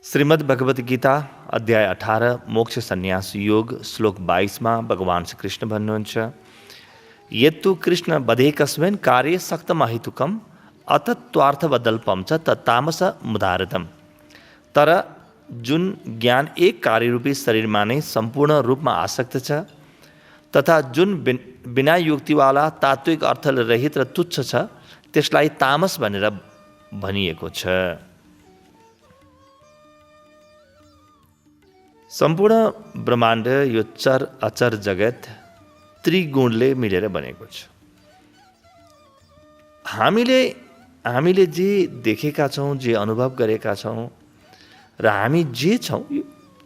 श्रीमद् भगवत गीता अध्याय 18 मोक्ष सन्यास योग श्लोक 22 में भगवान श्री कृष्ण भन्नुहुन्छ यत्तु कृष्ण बधेकस्मिन् कार्ये सक्तमहितुकम् अतत्त्वार्थवदल्पं च तत्तामस मुदारतम। तर जुन ज्ञान एक कार्य रूपी शरीरमा नै सम्पूर्ण रूपमा आसक्त छ तथा जुन बिना युक्तिवाला तात्विक अर्थले रहित र तुच्छ छ त्यसलाई तामस भनेर भनिएको छ। सम्पूर्ण ब्रह्माण्ड यो चर अचर जगत त्रिगुणले मिलेर बनेको छ। हामीले जे देखेका छौँ, जे अनुभव गरेका छौँ र हामी जे छौँ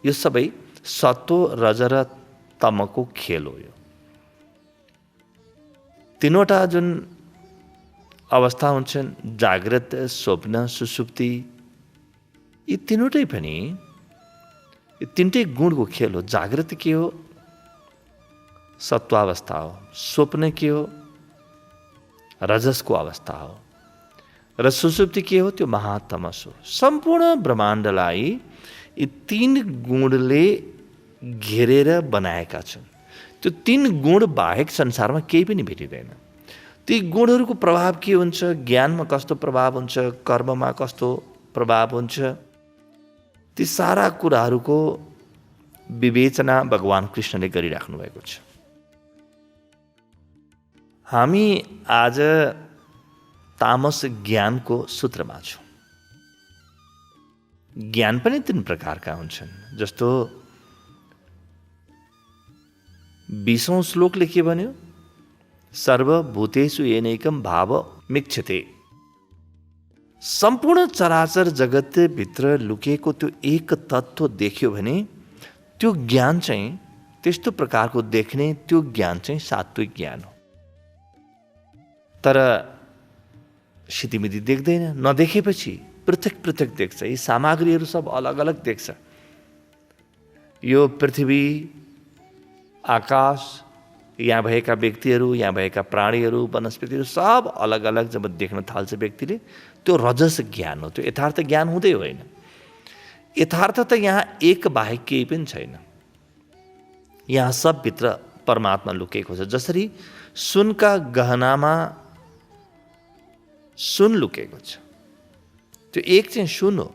यो सबै सत्व रज र तमको खेल हो। यो तीनवटा जुन अवस्था हुन्छन् जागृत, स्वप्न, सुसुप्ति, यी तीनवटै पनि तीनटै गुणको खेल हो। जागृत के हो? सत्वावस्था हो। स्वप्न के हो? रजसको अवस्था हो। र सुसुप्ति के हो? त्यो महातमस हो। सम्पूर्ण ब्रह्माण्डलाई यी तीन गुणले घेरेर बनाएका छन्। त्यो तीन गुण बाहेक संसारमा केही पनि भेटिँदैन। ती गुणहरूको प्रभाव के हुन्छ? ज्ञानमा कस्तो प्रभाव हुन्छ? कर्ममा कस्तो प्रभाव हुन्छ? ती सारा कुराहरूको विवेचना भगवान कृष्णले गरिराख्नु भएको छ। हामी आज तामस ज्ञानको सूत्रमा छौँ। ज्ञान पनि तीन प्रकारका हुन्छन्। जस्तो 20औं श्लोकले के भन्यो? सर्वभूतेषु येनैकं भाव मिक्षते। सम्पूर्ण चराचर जगत भित्र लुकेको त्यो एक तत्त्व देख्यो भने त्यो ज्ञान चाहिँ त्यस्तो प्रकारको देख्ने त्यो ज्ञान चाहिँ सात्विक ज्ञान हो। तर सितिमिति देख्दैन। नदेखेपछि पृथक पृथक देख्छ। यी सामग्रीहरू सब अलग अलग देख्छ। यो पृथ्वी, आकाश, यहाँ भएका व्यक्तिहरू, यहाँ भएका प्राणीहरू, वनस्पतिहरू सब अलग अलग जब देख्न थाल्छ व्यक्तिले, त्यो रजस ज्ञान हो। त्यो यथार्थ ज्ञान हुँदै होइन। यथार्थ त यहाँ एक बाहेक केही पनि छैन। यहाँ सबभित्र परमात्मा लुकेको छ। जसरी सुनका गहनामा सुन लुकेको छ, त्यो एक चाहिँ सुन हो।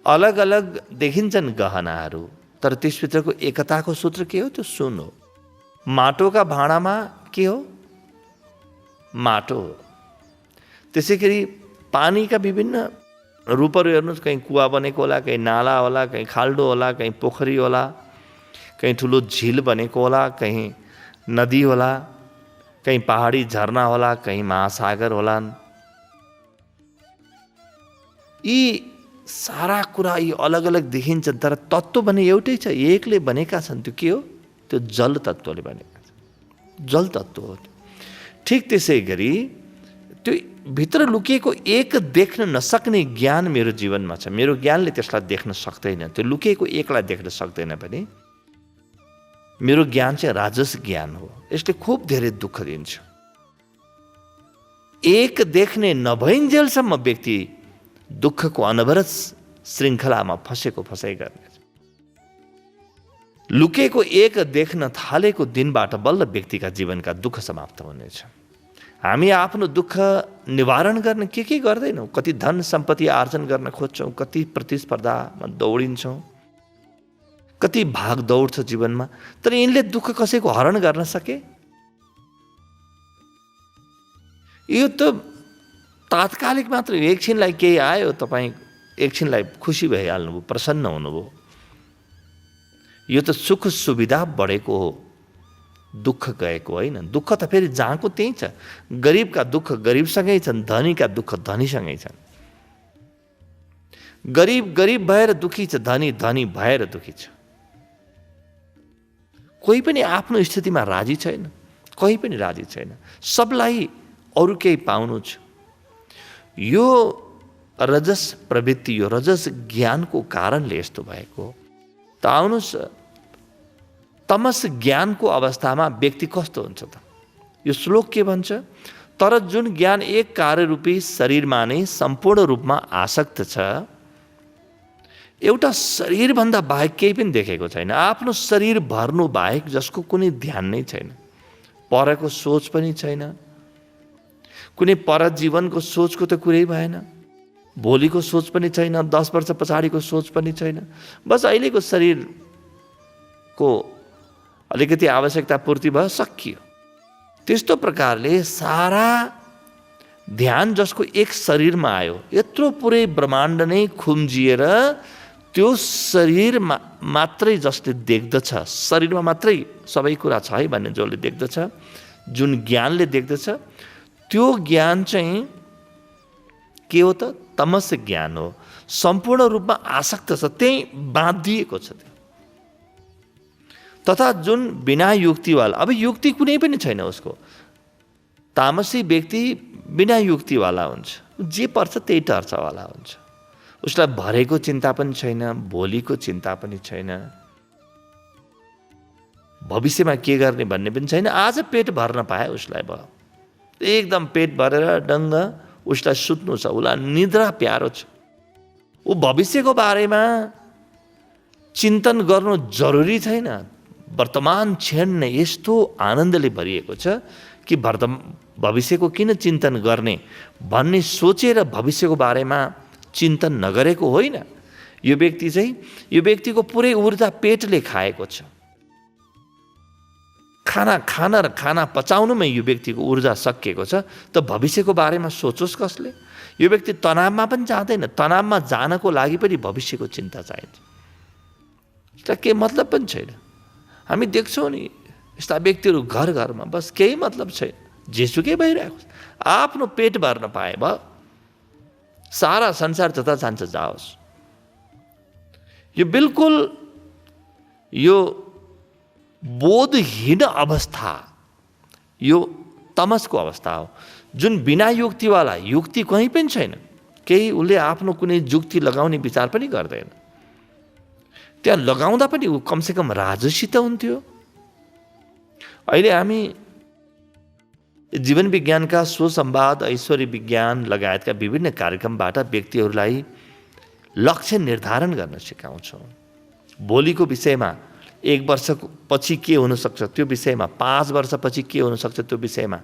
अलग अलग देखिन्छन् गहनाहरू, तर त्यसभित्रको एकताको सूत्र के हो? त्यो सुन हो। माटोका भाँडामा के हो? माटो हो। त्यसै गरी पानीका विभिन्न रूपहरू हेर्नुहोस्। कहीँ कुवा बनेको होला, कहीँ नाला होला, कहीँ खाल्डो होला, कहीँ पोखरी होला, कहीँ ठुलो झिल बनेको होला, कहीँ नदी होला, कहीँ पहाडी झरना होला, कहीँ महासागर होलान्। यी सारा कुरा यी अलग अलग देखिन्छन्, तर तत्त्व भने एउटै छ। एकले बनेका छन्। त्यो के हो? त्यो जल तत्त्वले बनेका छन्। जल तत्त्व हो। ठिक त्यसै गरी त्यो भित्र लुकिएको एक देख्न नसक्ने ज्ञान मेरो जीवनमा छ। मेरो ज्ञानले त्यसलाई देख्न सक्दैन। त्यो लुकिएको एकलाई देख्न सक्दैन भने मेरो ज्ञान चाहिँ राजस ज्ञान हो। यसले खुब धेरै दुःख दिन्छ। एक देख्ने नभइन्जेलसम्म व्यक्ति दुःखको अनवरत श्रृङ्खलामा फँसाइ गर्ने। लुकेको एक देख्न थालेको दिनबाट बल्ल व्यक्तिका जीवनका दुःख समाप्त हुनेछ। हामी आफ्नो दुःख निवारण गर्न के गर्दैनौँ? कति धन सम्पत्ति आर्जन गर्न खोज्छौँ, कति प्रतिस्पर्धामा दौडिन्छौँ, कति भाग दौड छ जीवनमा, तर यिनले दुःख कसैको हरण गर्न सके? यो त तात्कालिक मात्र। एकछिनलाई केही आयो, तपाईँ एकछिनलाई खुसी भइहाल्नुभयो, प्रसन्न हुनुभयो। यो त सुख सुविधा बढेको हो, दुःख गएको होइन। दुःख त फेरि जहाँको त्यही छ। गरिबका दुःख गरिबसँगै छन्, धनीका दुःख धनीसँगै छन्। गरिब गरिब भएर दुःखी छ, धनी धनी भएर दुःखी छ। कोही पनि आफ्नो स्थितिमा राजी छैन। कोही पनि राजी छैन। सबलाई अरू केही पाउनु छ। यो रजस प्रवृत्ति, यो रजस ज्ञानको कारणले यस्तो भएको। त आउनुहोस्, तमस ज्ञानको अवस्थामा व्यक्ति कस्तो हुन्छ त? यो श्लोक के भन्छ? तर जुन ज्ञान एक कार्यरूपी शरीरमा नै सम्पूर्ण रूपमा आसक्त छ एउटा शरीरभन्दा बाहेक केही पनि देखेको छैन। आफ्नो शरीर भर्नु बाहेक जसको कुनै ध्यान नै छैन, परको सोच पनि छैन, कुनै पर जीवनको सोचको त कुरै भएन, भोलिको सोच पनि छैन, 10 वर्ष पछाडिको सोच पनि छैन। बस अहिलेको शरीरको अलिकति आवश्यकता पूर्ति भयो, सकियो। त्यस्तो प्रकारले सारा ध्यान जसको एक शरीरमा आयो, यत्रो पुरै ब्रह्माण्ड नै खुम्जिएर त्यो शरीरमा मात्रै जसले देख्दछ, शरीरमा मात्रै सबै कुरा छ है भन्ने जसले देख्दछ, जुन ज्ञानले देख्दछ, त्यो ज्ञान चाहिँ के हो त? तमस ज्ञान हो। सम्पूर्ण रूपमा आसक्त छ, त्यही बाँधिएको छ। तथा जुन बिना युक्तिवाला, अब युक्ति कुनै पनि छैन उसको, तामसी व्यक्ति बिना युक्तिवाला हुन्छ, जे पर्छ त्यही टर्छवाला हुन्छ। उसलाई भरेको चिन्ता पनि छैन, भोलिको चिन्ता पनि छैन, भविष्यमा के गर्ने भन्ने पनि छैन। आज पेट भर्न पाए उसलाई भयो, एकदम पेट भरेर डङ्ग उसलाई सुत्नु छ, उसलाई निद्रा प्यारो छ। ऊ भविष्यको बारेमा चिन्तन गर्नु जरुरी छैन। वर्तमान क्षण नै यस्तो आनन्दले भरिएको छ कि भविष्यको किन चिन्तन गर्ने भन्ने सोचेर भविष्यको बारेमा चिन्तन नगरेको होइन। यो व्यक्तिको पुरै ऊर्जा पेटले खाएको छ। खाना पचाउनुमै यो व्यक्तिको ऊर्जा सकिएको छ, त भविष्यको बारेमा सोचोस् कसले? यो व्यक्ति तनावमा पनि जाँदैन, तनावमा जानको लागि पनि भविष्यको चिन्ता चाहिन्छ। यसलाई केही मतलब पनि छैन। हामी देख्छौँ नि यस्ता व्यक्तिहरू घर घरमा, बस केही मतलब छैन, जेसुकै भइरहेको छ, आफ्नो पेट भर्न पाए भयो, सारा संसार जता जान्छ जाओस्। यो बिल्कुल यो बोधहीन अवस्था, यो तमसको अवस्था हो, जुन बिना युक्तिवाला, युक्ति कहीँ पनि छैन, केही उसले आफ्नो कुनै जुक्ति लगाउने विचार पनि गर्दैन। त्यहाँ लगाउँदा पनि ऊ कमसेकम राजसी त हुन्थ्यो। अहिले हामी जीवन विज्ञानका स्वसंवाद, ऐश्वर्य विज्ञान लगायतका विभिन्न कार्यक्रमबाट व्यक्तिहरूलाई लक्ष्य निर्धारण गर्न सिकाउँछौँ। भोलिको विषयमा 1 वर्ष पछि के हुनसक्छ त्यो विषयमा, 5 वर्षपछि के हुनसक्छ त्यो विषयमा,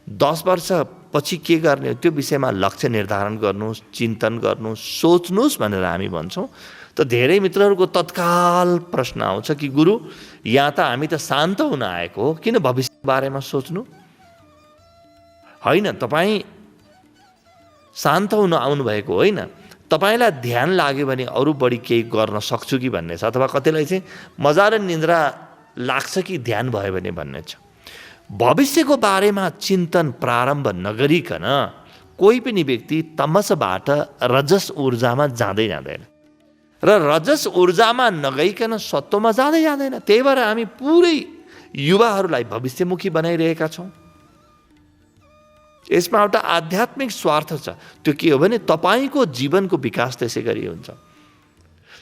10 वर्षपछि के गर्ने त्यो विषयमा लक्ष्य निर्धारण गर्नुहोस्, चिन्तन गर्नुहोस्, सोच्नुहोस् भनेर हामी भन्छौँ। त धेरै मित्रहरूको तत्काल प्रश्न आउँछ कि गुरु, यहाँ त हामी त शान्त हुन आएको हो, किन भविष्यको बारेमा सोच्नु? होइन, तपाईँ शान्त हुन आउनुभएको होइन, तपाईँलाई ध्यान लाग्यो भने अरू बढी केही गर्न सक्छु कि भन्ने छ, अथवा कतिलाई चाहिँ मजाले निन्द्रा लाग्छ कि ध्यान भयो भने भन्ने छ। भविष्यको बारेमा चिन्तन प्रारम्भ नगरिकन कोही पनि व्यक्ति तमसबाट रजस ऊर्जामा जाँदैन र रजस ऊर्जामा नगइकन सत्वमा जाँदैन। त्यही भएर हामी पुरै युवाहरूलाई भविष्यमुखी बनाइरहेका छौँ। यसमा एउटा आध्यात्मिक स्वार्थ छ। त्यो के हो भने तपाईँको जीवनको विकास त्यसै गरी हुन्छ।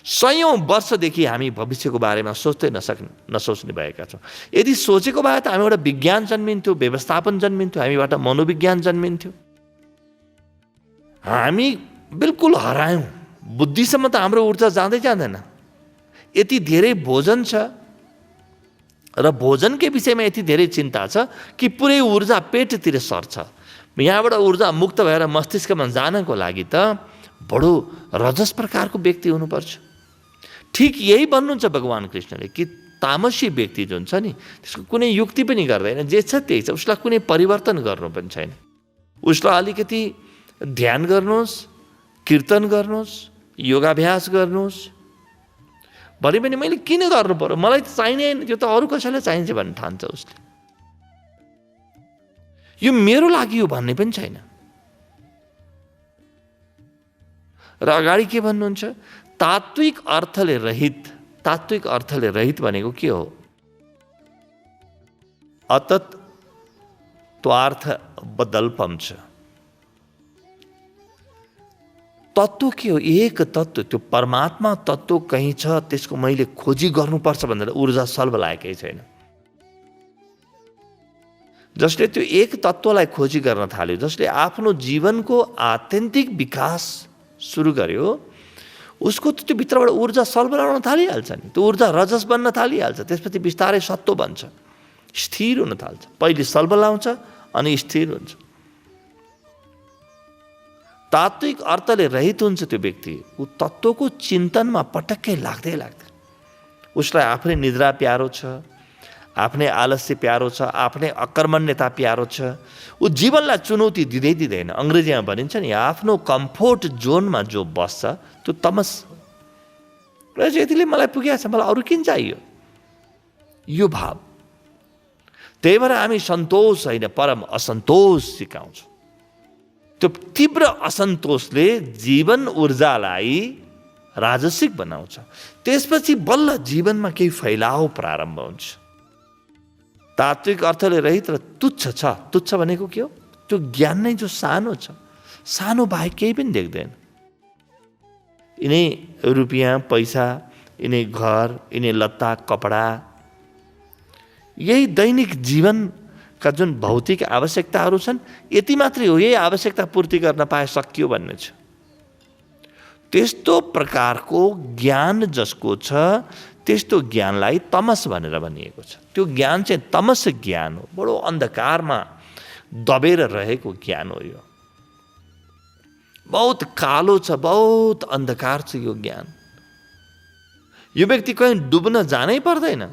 100औं वर्षदेखि हामी भविष्यको बारेमा सोच्दै नसोच्ने भएका छौँ। यदि सोचेको भए त हामीबाट विज्ञान जन्मिन्थ्यो, व्यवस्थापन जन्मिन्थ्यो, हामीबाट मनोविज्ञान जन्मिन्थ्यो। हामी बिल्कुल हरायौँ। बुद्धिसम्म त हाम्रो ऊर्जा जाँदैन। यति धेरै भोजन छ र भोजनकै विषयमा यति धेरै चिन्ता छ कि पुरै ऊर्जा पेटतिर सर्छ। यहाँबाट ऊर्जा मुक्त भएर मस्तिष्कमा जानको लागि त बडो रजस प्रकारको व्यक्ति हुनुपर्छ। ठिक यही भन्नुहुन्छ भगवान कृष्णले कि तामसी व्यक्ति जुन छ नि, त्यसको कुनै युक्ति पनि गर्दैन, जे छ त्यही छ, उसलाई कुनै परिवर्तन गर्नु पनि छैन। उसलाई अलिकति ध्यान गर्नुहोस्, कीर्तन गर्नुहोस्, योगाभ्यास गर्नुहोस् भने पनि मैले किन गर्नु पर्यो, मलाई त चाहिने, त्यो त अरू कसैलाई चाहिन्छ भन्ने ठान्छ उसले। यो मेरो लागि हो भन्ने पनि छैन। र अगाडि के भन्नुहुन्छ? तात्विक अर्थले रहित भनेको के हो? अतत् त्वार्थ बदल्पम छ। तत्त्व के हो? एक तत्त्व, त्यो परमात्मा तत्त्व कहीँ छ, त्यसको मैले खोजी गर्नुपर्छ भनेर ऊर्जा सल्भ लागेकै छैन। जसले त्यो एक तत्त्वलाई खोजी गर्न थाल्यो, जसले आफ्नो जीवनको आत्यन्तिक विकास सुरु गर्यो, उसको त्यो भित्रबाट ऊर्जा सल्फर आउन थालिहाल्छ नि, त्यो ऊर्जा रजस बन्न थालिहाल्छ, त्यसपछि बिस्तारै सत्व बन्छ, स्थिर हुन थाल्छ। पहिले सल्फर आउँछ अनि स्थिर हुन्छ। तात्विक अर्थले रहित हुन्छ त्यो व्यक्ति, ऊ तत्त्वको चिन्तनमा पटक्कै लाग्दै लाग्दैन। उसलाई आफ्नै निद्रा प्यारो छ, आफ्नै आलस्य प्यारो छ, आफ्नै अकर्मण्यता प्यारो छ। ऊ जीवनलाई चुनौती दिँदै दिँदैन। अङ्ग्रेजीमा भनिन्छ नि, आफ्नो कम्फोर्ट जोनमा जो बस्छ त्यो तमस र यतिले मलाई पुगेको छ, मलाई अरू किन चाहियो, यो भाव। त्यही भएर हामी सन्तोष होइन परम असन्तोष सिकाउँछौँ। त्यो तीव्र असन्तोषले जीवन ऊर्जालाई राजसिक बनाउँछ। त्यसपछि बल्ल जीवनमा केही फैलाव प्रारम्भ हुन्छ। तात्विक अर्थले रहित र तुच्छ छ। तुच्छ भनेको के हो? त्यो ज्ञान नै जो सानो छ, सानो बाहेक केही पनि देख्दैन। यिनै रुपियाँ पैसा, यिनै घर, यिनै लत्ता कपडा, यही दैनिक जीवनका जुन भौतिक आवश्यकताहरू छन्, यति मात्रै हो। यही आवश्यकता पूर्ति गर्न पाए सकियो भन्ने छ। त्यस्तो प्रकारको ज्ञान जसको छ, त्यस्तो ज्ञानलाई तमस भनेर भनिएको छ। त्यो ज्ञान चाहिँ तमस ज्ञान हो, बडो अन्धकारमा दबेर रहेको ज्ञान हो। यो बहुत कालो छ, बहुत अन्धकार छ यो ज्ञान। यो व्यक्ति कहीँ डुब्न जानै पर्दैन,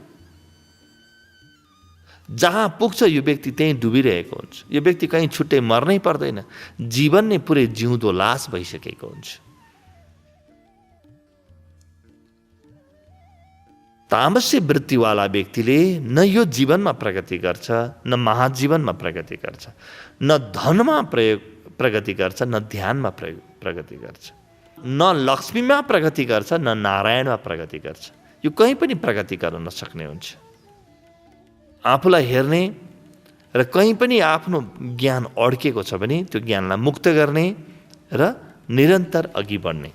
जहाँ पुग्छ यो व्यक्ति त्यहीँ डुबिरहेको हुन्छ। यो व्यक्ति कहीँ छुट्टै मर्नै पर्दैन, जीवन नै पुरै जिउँदो लास भइसकेको हुन्छ। तामस्य वृत्तिवाला व्यक्तिले न यो जीवनमा प्रगति गर्छ, न महाजीवनमा प्रगति गर्छ, न धनमा प्रगति गर्छ, न ध्यानमा प्रगति गर्छ, न लक्ष्मीमा प्रगति गर्छ, न नारायणमा प्रगति गर्छ। यो कहीँ पनि प्रगति गर्न नसक्ने हुन्छ। आफूलाई हेर्ने र कहीँ पनि आफ्नो ज्ञान अड्केको छ भने त्यो ज्ञानलाई मुक्त गर्ने र निरन्तर अघि बढ्ने।